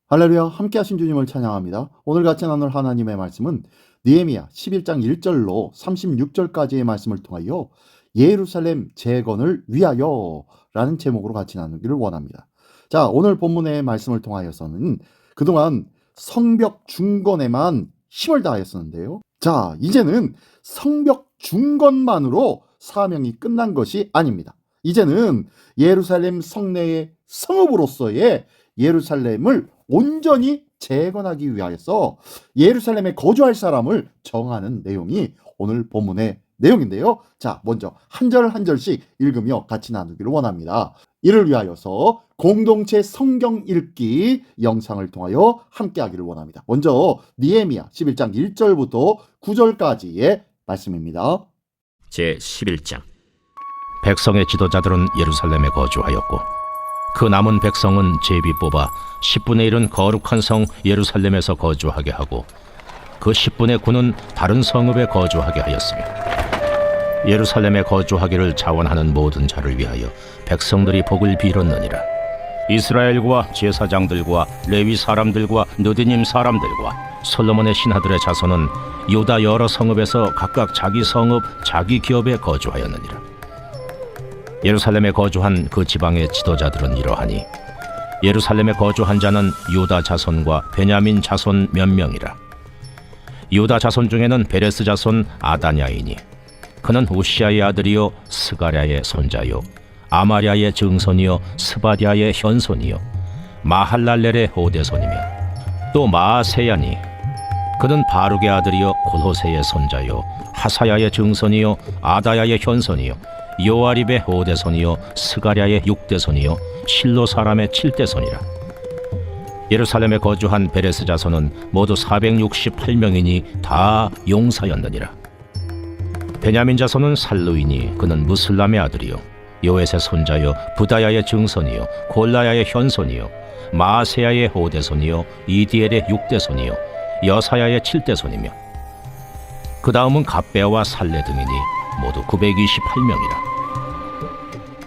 할렐루야, 함께 하신 주님을 찬양합니다. 오늘 같이 나눌 하나님의 말씀은 느헤미야 11장 1절로 36절까지의 말씀을 통하여 예루살렘 재건을 위하여 라는 제목으로 같이 나누기를 원합니다. 자, 오늘 본문의 말씀을 통하여서는 그동안 성벽 중건에만 힘을 다했었는데요. 자, 이제는 성벽 중건만으로 사명이 끝난 것이 아닙니다. 이제는 예루살렘 성내의 성읍으로서의 예루살렘을 온전히 재건하기 위하여서 예루살렘에 거주할 사람을 정하는 내용이 오늘 본문의 내용인데요. 자, 먼저 한 절 한 절씩 읽으며 같이 나누기를 원합니다. 이를 위하여서 공동체 성경 읽기 영상을 통하여 함께 하기를 원합니다. 먼저 느헤미야 11장 1절부터 9절까지의 말씀입니다. 제11장. 백성의 지도자들은 예루살렘에 거주하였고 그 남은 백성은 제비 뽑아 10분의 1은 거룩한 성 예루살렘에서 거주하게 하고 그 10분의 9는 다른 성읍에 거주하게 하였으며 예루살렘에 거주하기를 자원하는 모든 자를 위하여 백성들이 복을 빌었느니라. 이스라엘과 제사장들과 레위 사람들과 느디님 사람들과 솔로몬의 신하들의 자손은 유다 여러 성읍에서 각각 자기 성읍 자기 기업에 거주하였느니라. 예루살렘에 거주한 그 지방의 지도자들은 이러하니 예루살렘에 거주한 자는 유다 자손과 베냐민 자손 몇 명이라. 유다 자손 중에는 베레스 자손 아다냐이니 그는 우시아의 아들이요 스가랴의 손자요 아마랴의 증손이요 스바디아의 현손이요 마할랄렐의 오대손이며 또 마아세야니 그는 바룩의 아들이요 골호세의 손자요 하사야의 증손이요 아다야의 현손이요 요아립의 5대손이요 스가랴의 6대손이요 실로 사람의 7대손이라. 예루살렘에 거주한 베레스 자손은 모두 468명이니 다 용사였느니라. 베냐민 자손은 살루이니 그는 무슬람의 아들이요 요엣의 손자요 부다야의 증손이요 골라야의 현손이요 마아세야의 5대손이요 이디엘의 6대손이요 여사야의 7대손이며 그 다음은 갑베와 살레 등이니 모두 928명이라.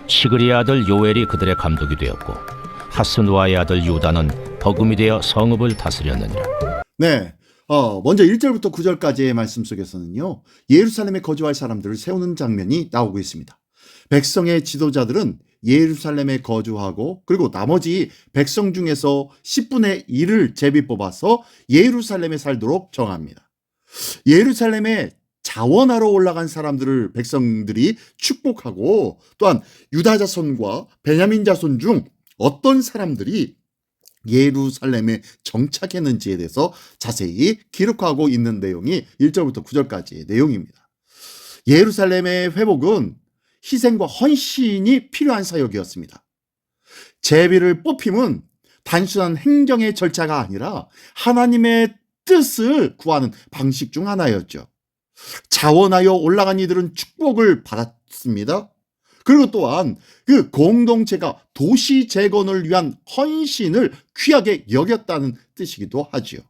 시그리의 아들 요엘이 그들의 감독이 되었고 하스누아의 아들 유다는 버금이 되어 성읍을 다스렸느니라. 네, 먼저 1절부터 9절까지의 말씀 속에서는요, 예루살렘에 거주할 사람들을 세우는 장면이 나오고 있습니다. 백성의 지도자들은 예루살렘에 거주하고 그리고 나머지 백성 중에서 10분의 1을 제비 뽑아서 예루살렘에 살도록 정합니다. 예루살렘에 자원하러 올라간 사람들을 백성들이 축복하고 또한 유다 자손과 베냐민 자손 중 어떤 사람들이 예루살렘에 정착했는지에 대해서 자세히 기록하고 있는 내용이 1절부터 9절까지의 내용입니다. 예루살렘의 회복은 희생과 헌신이 필요한 사역이었습니다. 제비를 뽑힘은 단순한 행정의 절차가 아니라 하나님의 뜻을 구하는 방식 중 하나였죠. 자원하여 올라간 이들은 축복을 받았습니다. 그리고 또한 그 공동체가 도시 재건을 위한 헌신을 귀하게 여겼다는 뜻이기도 하지요.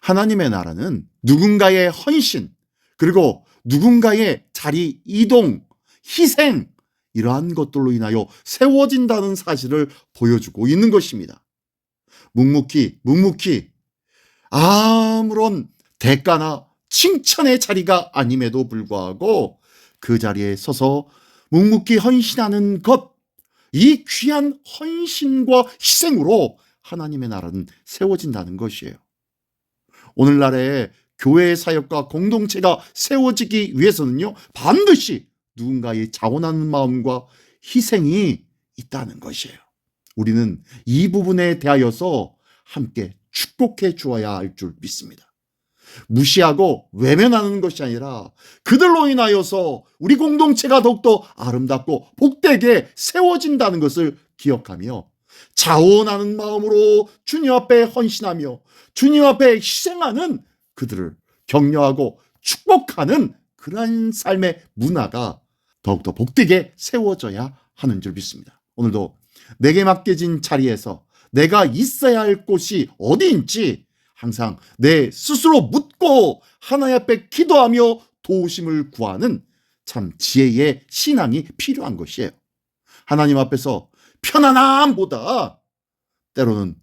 하나님의 나라는 누군가의 헌신, 그리고 누군가의 자리 이동, 희생, 이러한 것들로 인하여 세워진다는 사실을 보여주고 있는 것입니다. 묵묵히 아무런 대가나 칭찬의 자리가 아님에도 불구하고 그 자리에 서서 묵묵히 헌신하는 것, 이 귀한 헌신과 희생으로 하나님의 나라는 세워진다는 것이에요. 오늘날의 교회의 사역과 공동체가 세워지기 위해서는요, 반드시 누군가의 자원하는 마음과 희생이 있다는 것이에요. 우리는 이 부분에 대하여서 함께 축복해 주어야 할 줄 믿습니다. 무시하고 외면하는 것이 아니라 그들로 인하여서 우리 공동체가 더욱더 아름답고 복되게 세워진다는 것을 기억하며 자원하는 마음으로 주님 앞에 헌신하며 주님 앞에 희생하는 그들을 격려하고 축복하는 그러한 삶의 문화가 더욱더 복되게 세워져야 하는 줄 믿습니다. 오늘도 내게 맡겨진 자리에서 내가 있어야 할 곳이 어디인지 항상 내 스스로 묻고 하나님 앞에 기도하며 도우심을 구하는 참 지혜의 신앙이 필요한 것이에요. 하나님 앞에서 편안함보다 때로는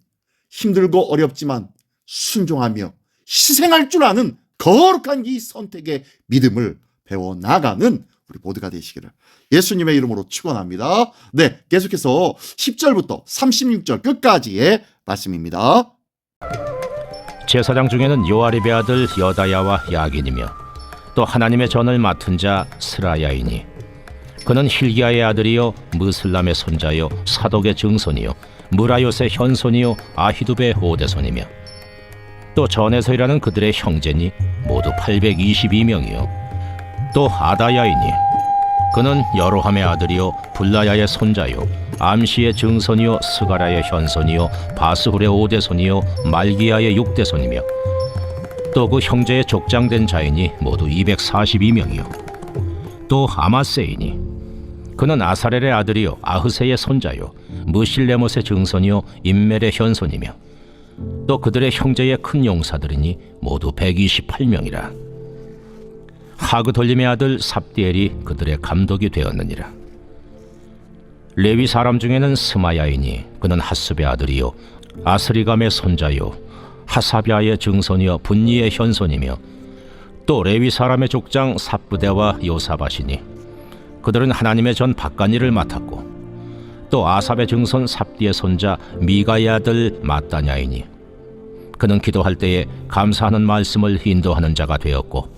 힘들고 어렵지만 순종하며 희생할 줄 아는 거룩한 이 선택의 믿음을 배워나가는 우리 모두가 되시기를 예수님의 이름으로 축원합니다. 네, 계속해서 10절부터 36절 끝까지의 말씀입니다. 제사장 중에는 요아립의 아들 여다야와 야긴이며 또 하나님의 전을 맡은 자 스라야이니 그는 힐기야의 아들이요 무슬람의 손자요 사독의 증손이요 무라요의 현손이요 아히두베의 오대손이며 또 전에서 일하는 그들의 형제니 모두 822명이요 또 아다야이니 그는 여로함의 아들이요 불라야의 손자요 암시의 증손이요 스가라의 현손이요 바스훌의 오대손이요 말기야의 육대손이며 또 그 형제의 족장된 자이니 모두 242명이요 또 아마세이니 그는 아사렐의 아들이요 아흐세의 손자요 무실레못의 증손이요 임멜의 현손이며 또 그들의 형제의 큰 용사들이니 모두 128명이라 하그돌림의 아들 삽디엘이 그들의 감독이 되었느니라. 레위 사람 중에는 스마야이니 그는 하습의 아들이요 아스리감의 손자요 하사비아의 증손이요 분니의 현손이며 또 레위 사람의 족장 삽부대와 요사바시니 그들은 하나님의 전 바깥일을 맡았고 또 아삽의 증손 삽디의 손자 미가의 아들 마따냐이니 그는 기도할 때에 감사하는 말씀을 인도하는 자가 되었고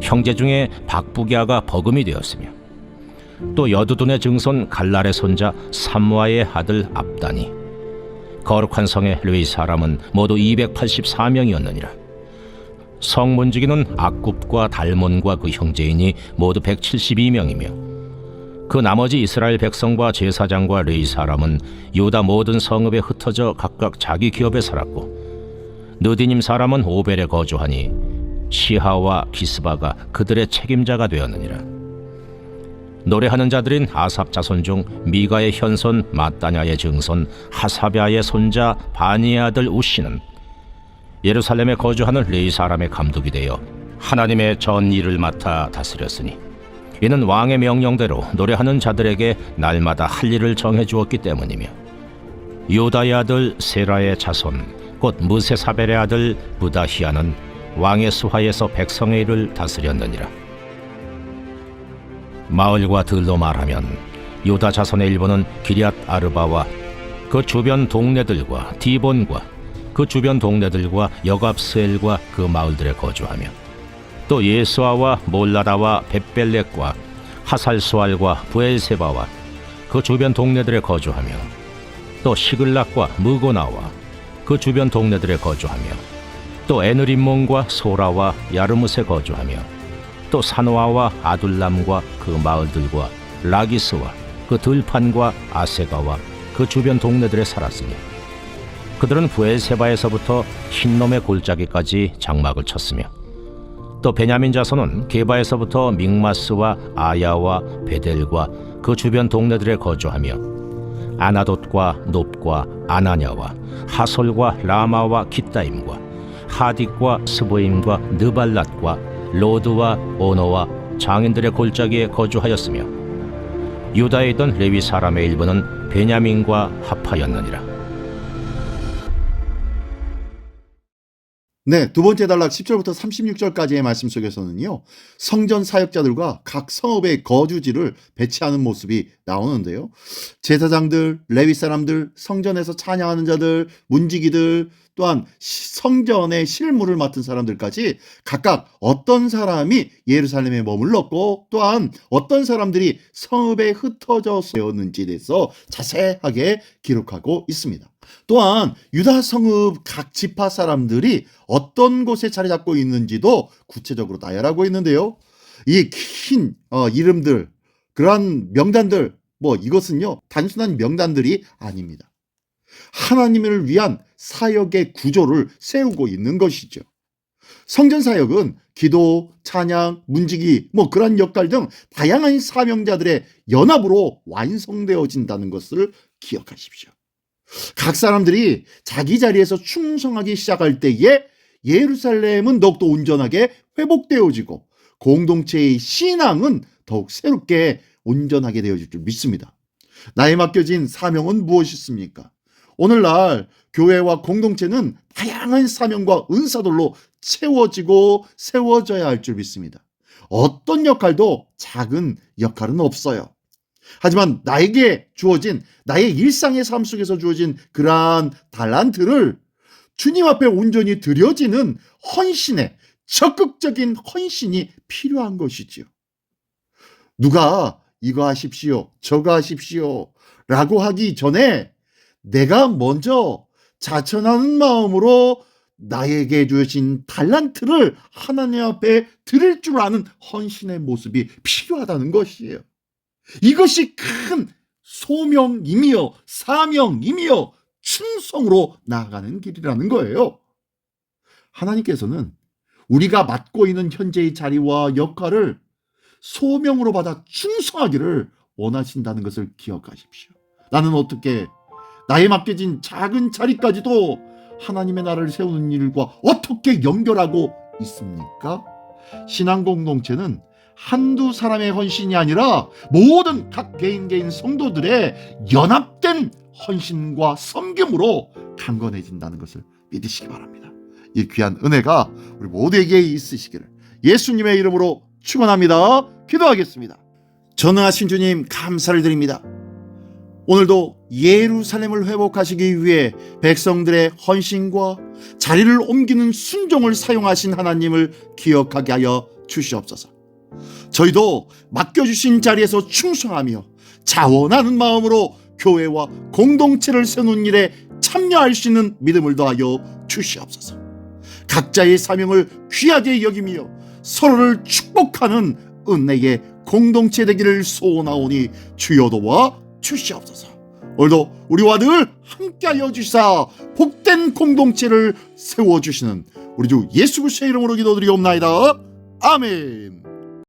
형제 중에 박부기아가 버금이 되었으며 또 여두둔의 증손 갈랄의 손자 삼무아의 아들 압다니 거룩한 성의 레위 사람은 모두 284명이었느니라. 성문지기는 악굽과 달몬과 그 형제이니 모두 172명이며 그 나머지 이스라엘 백성과 제사장과 레위 사람은 유다 모든 성읍에 흩어져 각각 자기 기업에 살았고 느디님 사람은 오벨에 거주하니 시하와 기스바가 그들의 책임자가 되었느니라. 노래하는 자들인 아삽 자손 중 미가의 현손 마따냐의 증손 하사비아의 손자 바니의 아들 우시는 예루살렘에 거주하는 레위 사람의 감독이 되어 하나님의 전 일을 맡아 다스렸으니 이는 왕의 명령대로 노래하는 자들에게 날마다 할 일을 정해 주었기 때문이며 유다의 아들 세라의 자손 곧 무세사벨의 아들 부다히아는 왕의 수하에서 백성의 일을 다스렸느니라. 마을과 들로 말하면 유다 자손의 일부는 기럇 아르바와 그 주변 동네들과 디본과 그 주변 동네들과 여갑스엘과 그 마을들에 거주하며 또 예수아와 몰라다와 벳벨렉과 하살수알과 부엘세바와 그 주변 동네들에 거주하며 또 시글락과 무고나와 그 주변 동네들에 거주하며 또 에느림몬과 소라와 야르뭇에 거주하며 또 사노아와 아둘람과 그 마을들과 라기스와 그 들판과 아세가와 그 주변 동네들에 살았으니 그들은 부엘세바에서부터 흰놈의 골짜기까지 장막을 쳤으며 또 베냐민 자손은 게바에서부터 믹마스와 아야와 베델과 그 주변 동네들에 거주하며 아나돗과 놉과 아나냐와 하솔과 라마와 기타임과 하딕과 스보임과 느발랏과 로드와 오노와 장인들의 골짜기에 거주하였으며 유다에 있던 레위 사람의 일부는 베냐민과 합하였느니라. 네, 두 번째 단락 10절부터 36절까지의 말씀 속에서는요, 성전 사역자들과 각 성읍의 거주지를 배치하는 모습이 나오는데요. 제사장들, 레위 사람들, 성전에서 찬양하는 자들, 문지기들, 또한 성전의 실무를 맡은 사람들까지 각각 어떤 사람이 예루살렘에 머물렀고 또한 어떤 사람들이 성읍에 흩어져 되었는지에 대해서 자세하게 기록하고 있습니다. 또한 유다 성읍 각 지파 사람들이 어떤 곳에 자리 잡고 있는지도 구체적으로 나열하고 있는데요. 이 긴 이름들, 그러한 명단들, 이것은요 단순한 명단들이 아닙니다. 하나님을 위한 사역의 구조를 세우고 있는 것이죠. 성전 사역은 기도, 찬양, 문지기, 그런 역할 등 다양한 사명자들의 연합으로 완성되어진다는 것을 기억하십시오. 각 사람들이 자기 자리에서 충성하기 시작할 때에 예루살렘은 더욱더 온전하게 회복되어지고 공동체의 신앙은 더욱 새롭게 온전하게 되어질 줄 믿습니다. 나에 맡겨진 사명은 무엇이었습니까? 오늘날 교회와 공동체는 다양한 사명과 은사들로 채워지고 세워져야 할 줄 믿습니다. 어떤 역할도 작은 역할은 없어요. 하지만 나에게 주어진, 나의 일상의 삶 속에서 주어진 그러한 달란트를 주님 앞에 온전히 드려지는 헌신에, 적극적인 헌신이 필요한 것이지요. 누가 이거 하십시오, 저거 하십시오 라고 하기 전에 내가 먼저 자천하는 마음으로 나에게 주신 달란트를 하나님 앞에 드릴 줄 아는 헌신의 모습이 필요하다는 것이에요. 이것이 큰 소명이며 사명이며 충성으로 나아가는 길이라는 거예요. 하나님께서는 우리가 맡고 있는 현재의 자리와 역할을 소명으로 받아 충성하기를 원하신다는 것을 기억하십시오. 나는 어떻게 나에 맡겨진 작은 자리까지도 하나님의 나라를 세우는 일과 어떻게 연결하고 있습니까? 신앙 공동체는 한두 사람의 헌신이 아니라 모든 각 개인 성도들의 연합된 헌신과 섬김으로 강건해진다는 것을 믿으시기 바랍니다. 이 귀한 은혜가 우리 모두에게 있으시기를 예수님의 이름으로 축원합니다. 기도하겠습니다. 전능하신 주님, 감사를 드립니다. 오늘도 예루살렘을 회복하시기 위해 백성들의 헌신과 자리를 옮기는 순종을 사용하신 하나님을 기억하게 하여 주시옵소서. 저희도 맡겨주신 자리에서 충성하며 자원하는 마음으로 교회와 공동체를 세우는 일에 참여할 수 있는 믿음을 더하여 주시옵소서. 각자의 사명을 귀하게 여기며 서로를 축복하는 은혜의 공동체 되기를 소원하오니 주여 도와 주시옵소서. 오늘도 우리와 늘 함께하여 주시사 복된 공동체를 세워주시는 우리 주 예수 그리스도의 이름으로 기도드리옵나이다. 아멘.